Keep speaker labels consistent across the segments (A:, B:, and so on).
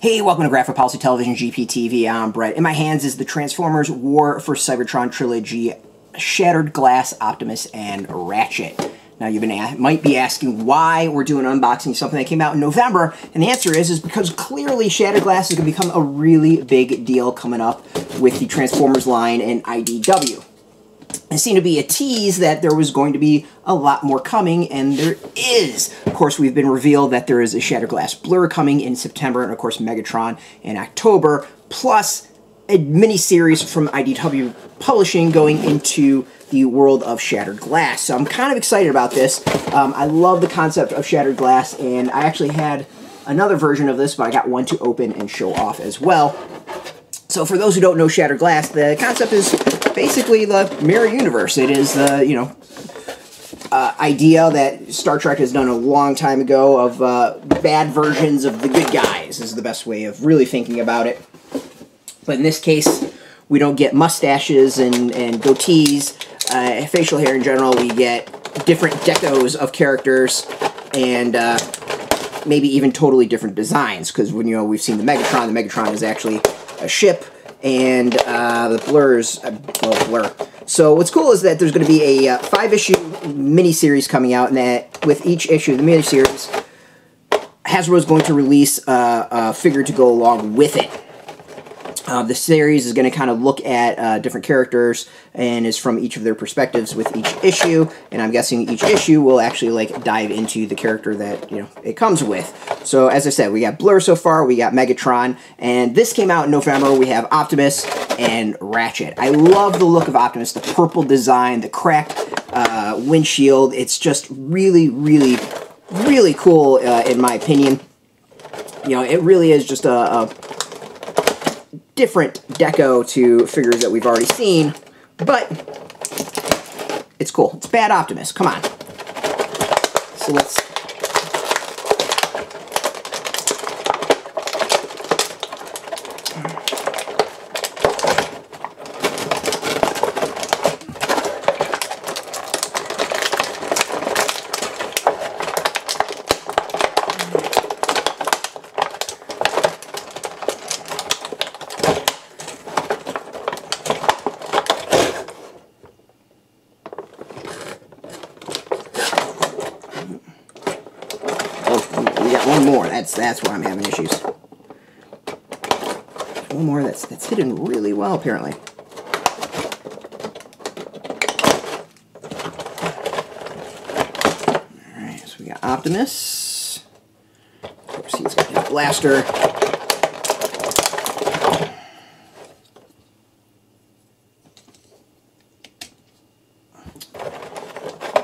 A: Hey, welcome to Graphic Policy Television GPTV. I'm Brett. In my hands is the Transformers War for Cybertron Trilogy, Shattered Glass, Optimus, and Ratchet. Now, you might be asking why we're doing unboxing of something that came out in November, and the answer is because clearly Shattered Glass is going to become a really big deal coming up with the Transformers line in IDW. It seemed to be a tease that there was going to be a lot more coming, and there is. Of course, we've been revealed that there is a Shattered Glass Blurr coming in September, and of course Megatron in October, plus a mini-series from IDW Publishing going into the world of Shattered Glass. So I'm kind of excited about this. I love the concept of Shattered Glass, and I actually had another version of this, but I got one to open and show off as well. So for those who don't know Shattered Glass, the concept is basically the mirror universe. It is the, idea that Star Trek has done a long time ago of bad versions of the good guys, is the best way of really thinking about it. But in this case, we don't get mustaches and goatees, facial hair in general. We get different decos of characters and maybe even totally different designs, because when we've seen the Megatron is actually a ship, and the Blurr's Blurr. So what's cool is that there's going to be a 5-issue miniseries coming out, and that with each issue of the miniseries, Hasbro is going to release a figure to go along with it. The series is going to kind of look at different characters and is from each of their perspectives with each issue, and I'm guessing each issue will actually dive into the character that it comes with. So as I said, we got Blurr so far, we got Megatron, and this came out in November. We have Optimus and Ratchet. I love the look of Optimus, the purple design, the cracked windshield. It's just really, really, really cool in my opinion. It really is just a different deco to figures that we've already seen, but it's cool. It's bad Optimus. Come on. So let's... We got one more. That's where I'm having issues. One more that's hidden really well, apparently. Alright, so we got Optimus. Of course, he's got his blaster.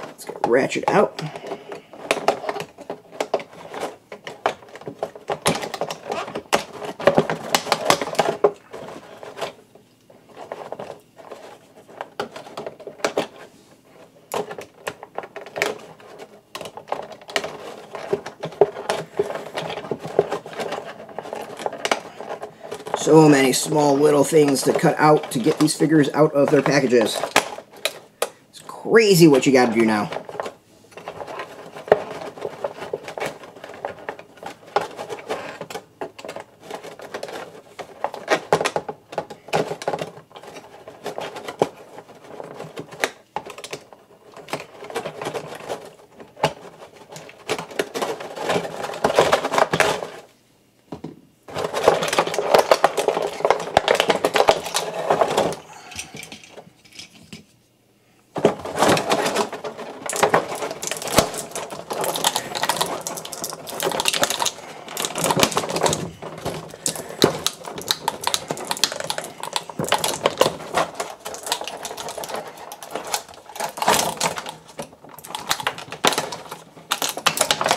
A: Let's get Ratchet out. So many small little things to cut out to get these figures out of their packages. It's crazy what you gotta do now.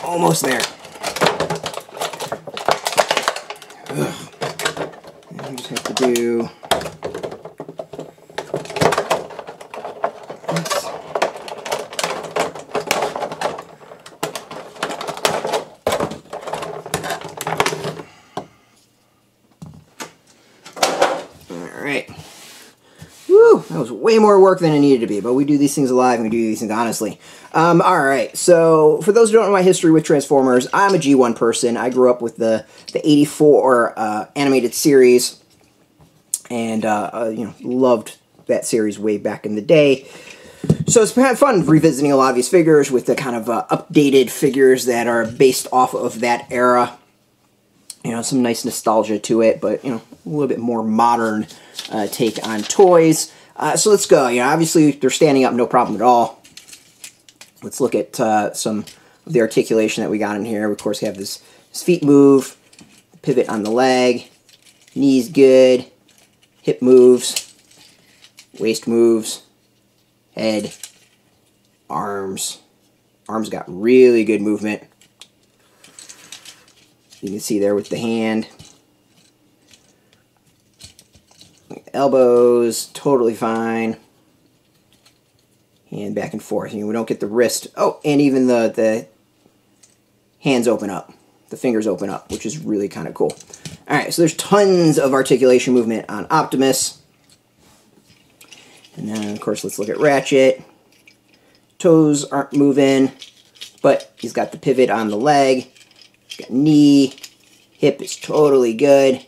A: Almost there. Ugh. I just have to do this. All right. Woo! That was way more work than it needed to be, but we do these things live and we do these things honestly. Alright, so for those who don't know my history with Transformers, I'm a G1 person. I grew up with the 84 animated series, and you know, loved that series way back in the day. So it's been fun revisiting a lot of these figures with the kind of updated figures that are based off of that era. You know, some nice nostalgia to it, but, you know, a little bit more modern take on toys. So let's go. You know, obviously they're standing up, no problem at all. Let's look at some of the articulation that we got in here. We, of course, have his feet move, pivot on the leg, knees good, hip moves, waist moves, head, arms. Arms got really good movement. You can see there with the hand. Elbows, totally fine. Hand back and forth. You know, we don't get the wrist. Oh, and even the hands open up. The fingers open up, which is really kind of cool. Alright, so there's tons of articulation movement on Optimus. And then, of course, let's look at Ratchet. Toes aren't moving, but he's got the pivot on the leg. He's got knee. Hip is totally good.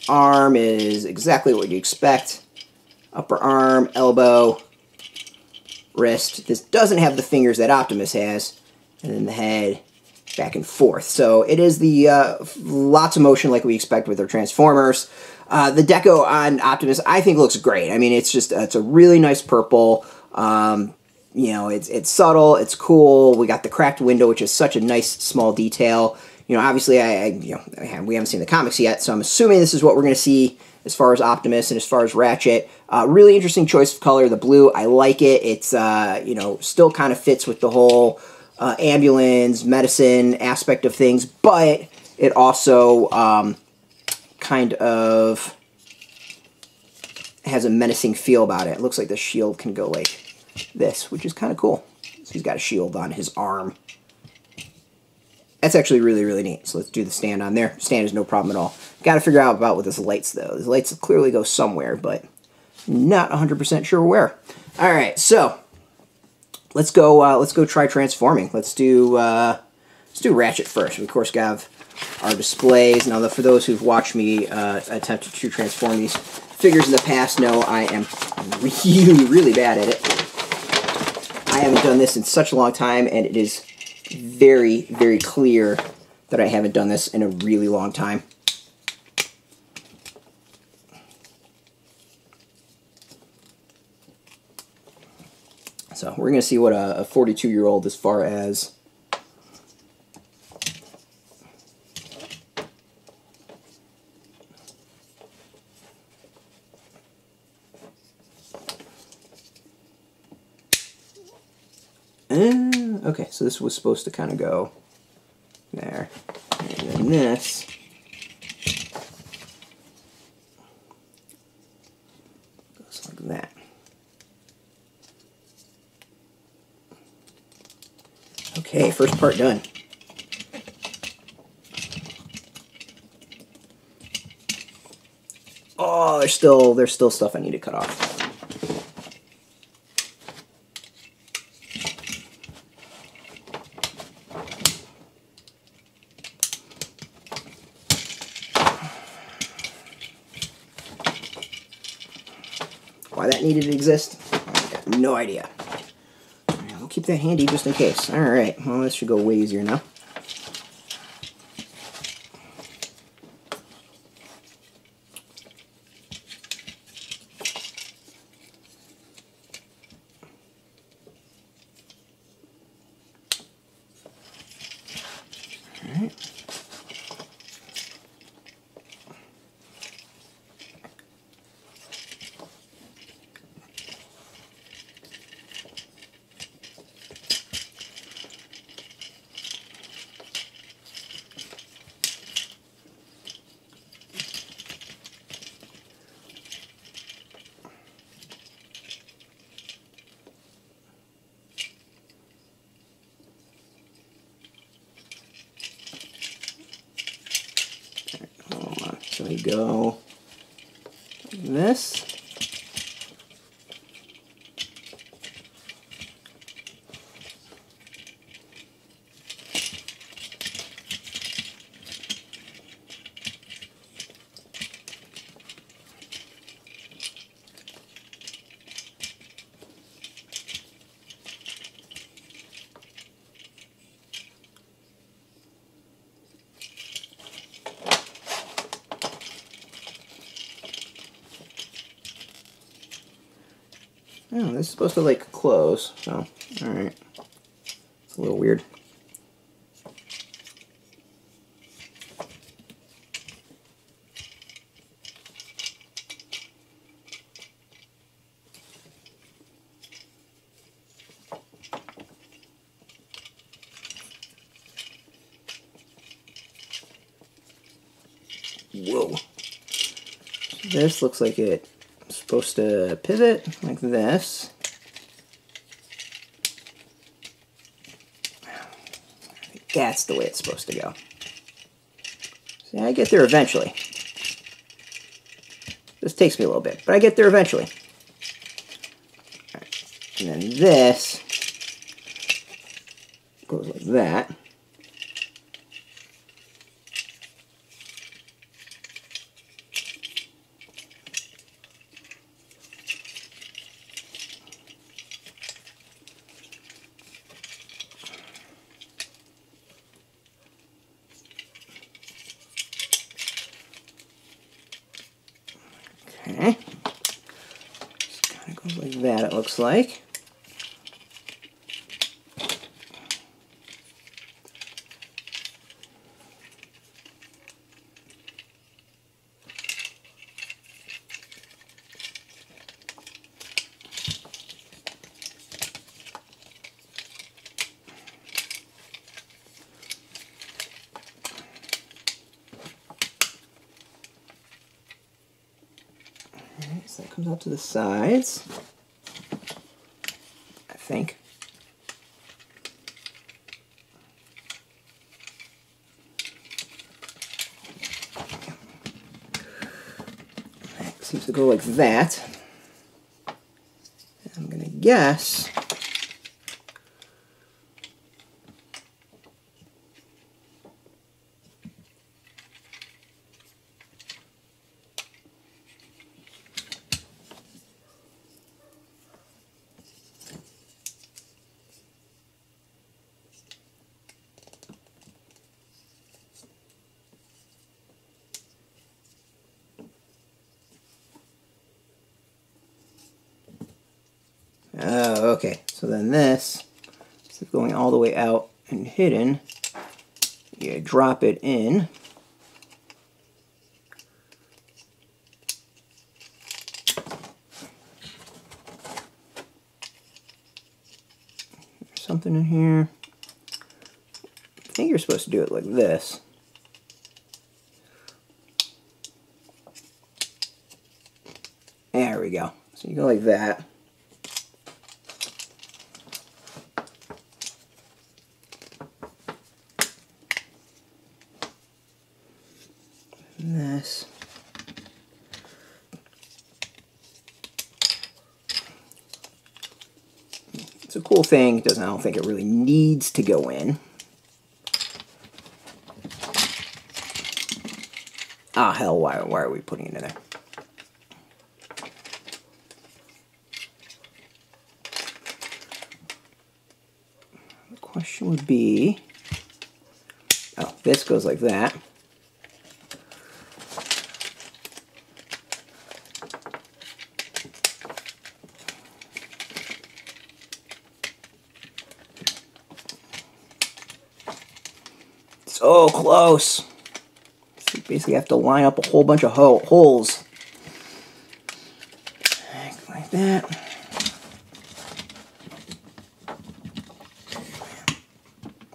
A: Arm is exactly what you expect. Upper arm, elbow, wrist. This doesn't have the fingers that Optimus has. And then the head, back and forth. So it is the lots of motion like we expect with our Transformers. The deco on Optimus, I think, looks great. I mean, it's just it's a really nice purple. You know, it's subtle, it's cool. We got the cracked window, which is such a nice small detail. You know, obviously, we haven't seen the comics yet, so I'm assuming this is what we're going to see as far as Optimus and as far as Ratchet. Really interesting choice of color, the blue. I like it. It's, you know, still kind of fits with the whole ambulance, medicine aspect of things, but it also kind of has a menacing feel about it. It looks like the shield can go like this, which is kind of cool. So he's got a shield on his arm. That's actually really, really neat. So let's do the stand on there. Stand is no problem at all. Got to figure out about with his lights, though. His lights clearly go somewhere, but not 100% sure where. All right, so let's go try transforming. Let's do Ratchet first. We, of course, have our displays. Now, for those who've watched me attempt to transform these figures in the past, know I am really, really bad at it. I haven't done this in such a long time, and it is very, very clear that I haven't done this in a really long time. So we're going to see what a 42-year-old as far as okay, so this was supposed to kind of go there, and then this goes like that. Okay, first part done. Oh, there's still stuff I need to cut off. Why that needed to exist, I got no idea. We'll keep that handy just in case. Alright, well, this should go way easier now. Alright. So we go like this. Oh, this is supposed to, like, close, so, alright. It's a little weird. Whoa. This looks like it's supposed to pivot like this. I think that's the way it's supposed to go. See, I get there eventually. This takes me a little bit, but I get there eventually. Right. And then this goes like that. Okay, just kind of goes like that, it looks like. So that comes out to the sides, I think. That seems to go like that. I'm going to guess oh, okay. So then this, instead of going all the way out and hidden, you drop it in. There's something in here. I think you're supposed to do it like this. There we go. So you go like that. This. It's a cool thing. I don't think it really needs to go in. Ah, hell, why are we putting it in there? The question would be, oh, this goes like that. So close. So you basically have to line up a whole bunch of holes. Like that.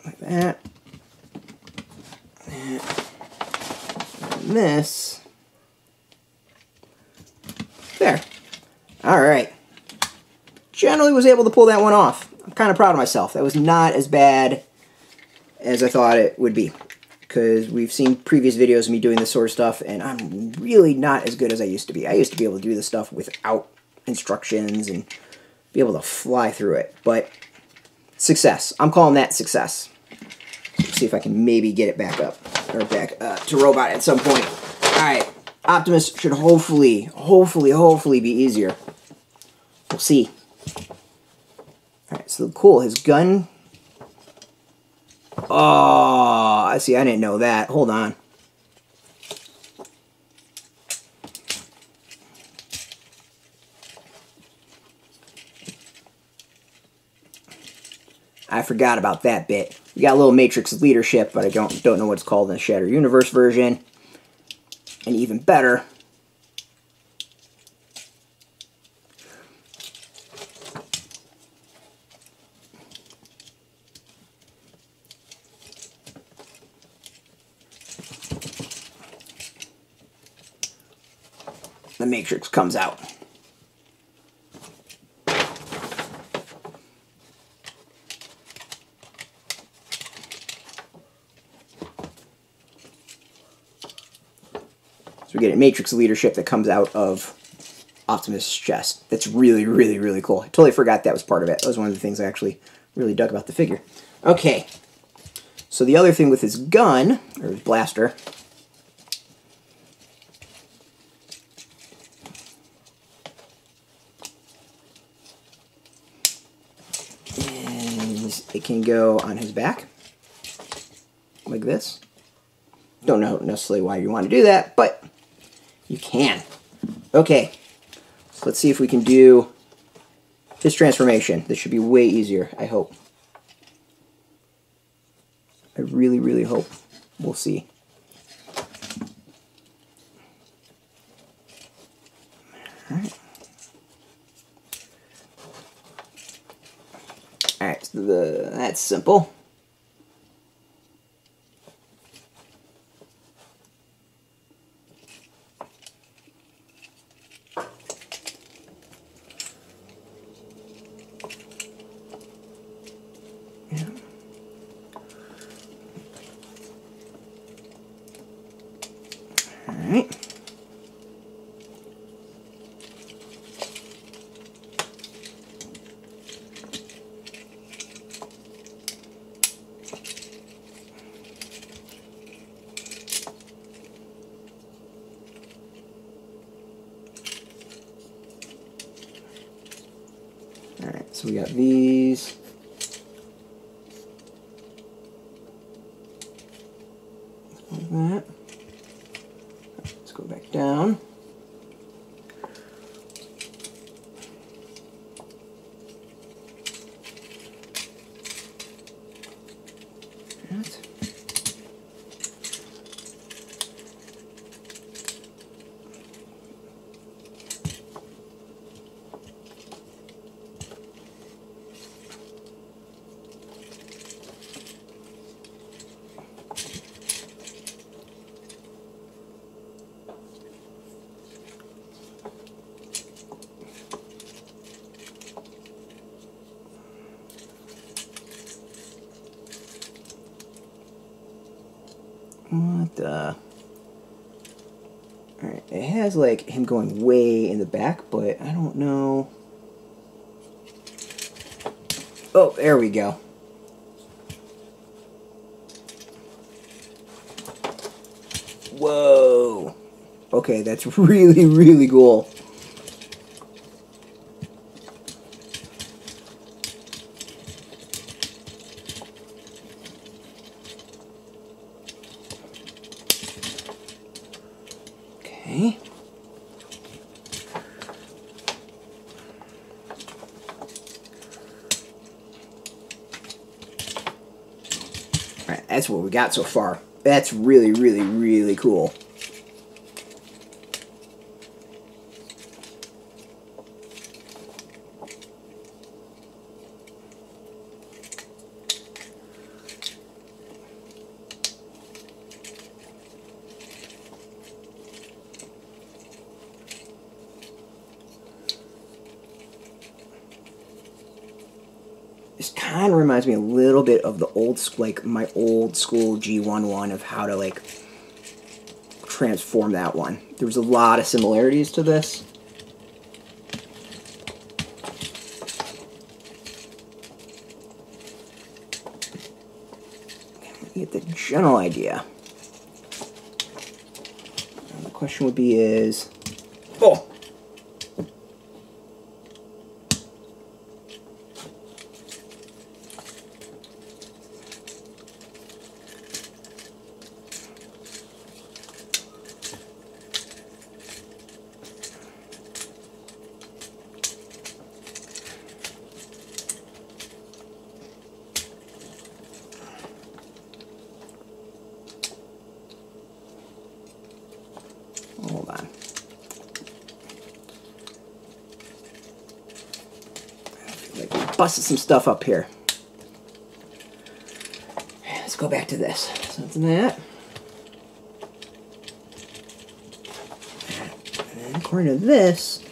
A: Like that. And this. There. Alright. Generally was able to pull that one off. I'm kind of proud of myself. That was not as bad as I thought it would be, because we've seen previous videos of me doing this sort of stuff, and I'm really not as good as I used to be. I used to be able to do this stuff without instructions and be able to fly through it, but success. I'm calling that success. Let's see if I can maybe get it back up, or back to robot at some point. Alright, Optimus should hopefully be easier. We'll see. Alright, so cool, his gun. Oh, I see, I didn't know that. Hold on. I forgot about that bit. You got a little Matrix leadership, but I don't know what it's called in the Shatter Universe version. And even better, the Matrix comes out. So we get a Matrix leadership that comes out of Optimus' chest. That's really, really, really cool. I totally forgot that was part of it. That was one of the things I actually really dug about the figure. Okay, so the other thing with his gun, or his blaster, is it can go on his back, like this. Don't know necessarily why you want to do that, but you can. Okay, so let's see if we can do his transformation. This should be way easier, I hope. I really, really hope. We'll see. Alright. Alright, so that's simple. Alright. Alright, so we got these. Like that. Let's go back down. That. What the? Alright, it has like him going way in the back, but I don't know. Oh, there we go. Whoa. Okay, that's really, really cool. Okay. Alright, that's what we got so far. That's really, really, really cool. This kind of reminds me a little bit of the old, like my old school G11 of how to like transform that one. There was a lot of similarities to this. You get the general idea. And the question would be is, oh. busted some stuff up here. Let's go back to this. Something like that. And according to this,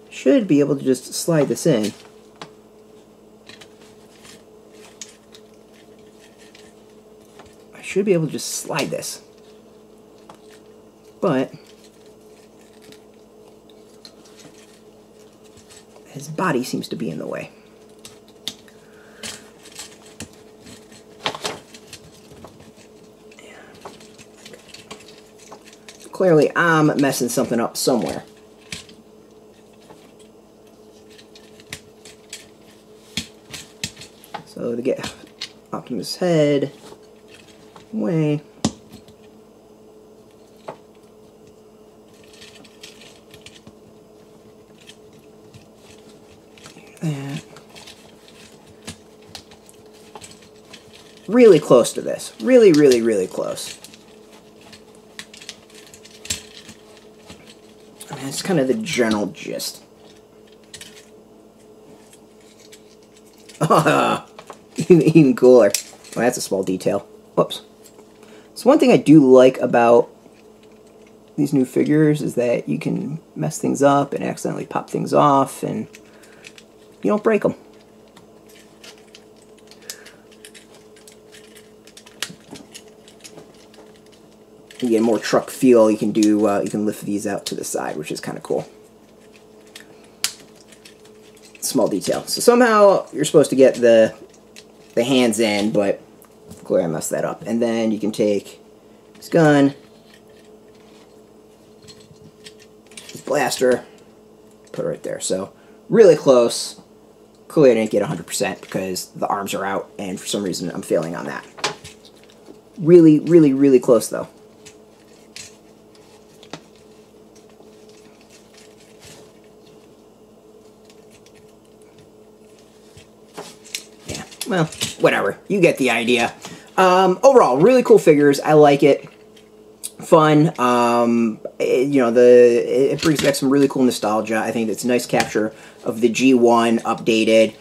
A: should be able to just slide this in. I should be able to just slide this. But his body seems to be in the way. Clearly, I'm messing something up somewhere. So to get Optimus' head away, that. Really close to this. Really, really, really close. And that's kind of the general gist. Even cooler. Oh, that's a small detail. Whoops. So one thing I do like about these new figures is that you can mess things up and accidentally pop things off, and you don't break them. You get more truck feel. You can do. You can lift these out to the side, which is kind of cool. Small detail. So somehow you're supposed to get the hands in, but clearly I messed that up. And then you can take this gun, this blaster, put it right there. So really close. Clearly I didn't get 100% because the arms are out, and for some reason I'm failing on that. Really, really, really close though. Well, whatever. You get the idea. Overall, really cool figures. I like it. Fun. You know, it brings back some really cool nostalgia. I think it's a nice capture of the G1 updated.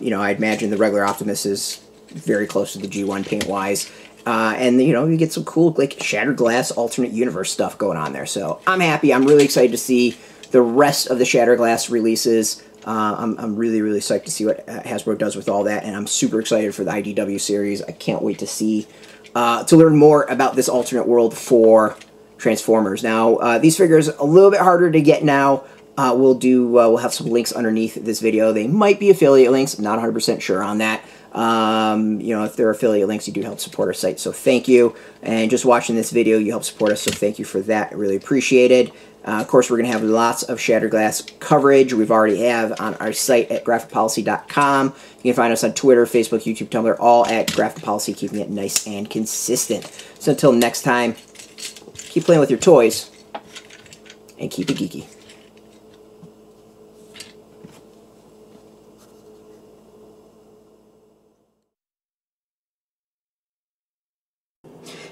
A: You know, I imagine the regular Optimus is very close to the G1 paint-wise. And, you know, you get some cool, like, Shattered Glass alternate universe stuff going on there. So I'm happy. I'm really excited to see the rest of the Shattered Glass releases. I'm really, really psyched to see what Hasbro does with all that, and I'm super excited for the IDW series. I can't wait to see, to learn more about this alternate world for Transformers. Now, these figures a little bit harder to get now. We'll have some links underneath this video. They might be affiliate links. I'm not 100% sure on that. You know, if they're affiliate links, you do help support our site, so thank you. And just watching this video, you help support us, so thank you for that. I really appreciate it. Of course, we're going to have lots of Shattered Glass coverage. We've already have on our site at graphicpolicy.com. You can find us on Twitter, Facebook, YouTube, Tumblr, all at Graphic Policy, keeping it nice and consistent. So until next time, keep playing with your toys, and keep it geeky.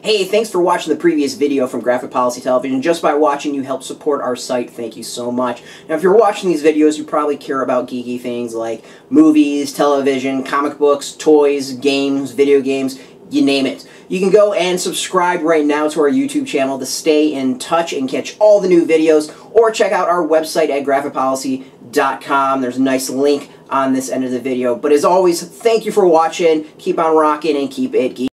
A: Hey, thanks for watching the previous video from Graphic Policy Television. Just by watching, you help support our site. Thank you so much. Now, if you're watching these videos, you probably care about geeky things like movies, television, comic books, toys, games, video games, you name it. You can go and subscribe right now to our YouTube channel to stay in touch and catch all the new videos, or check out our website at graphicpolicy.com. There's a nice link on this end of the video. But as always, thank you for watching. Keep on rocking and keep it geeky.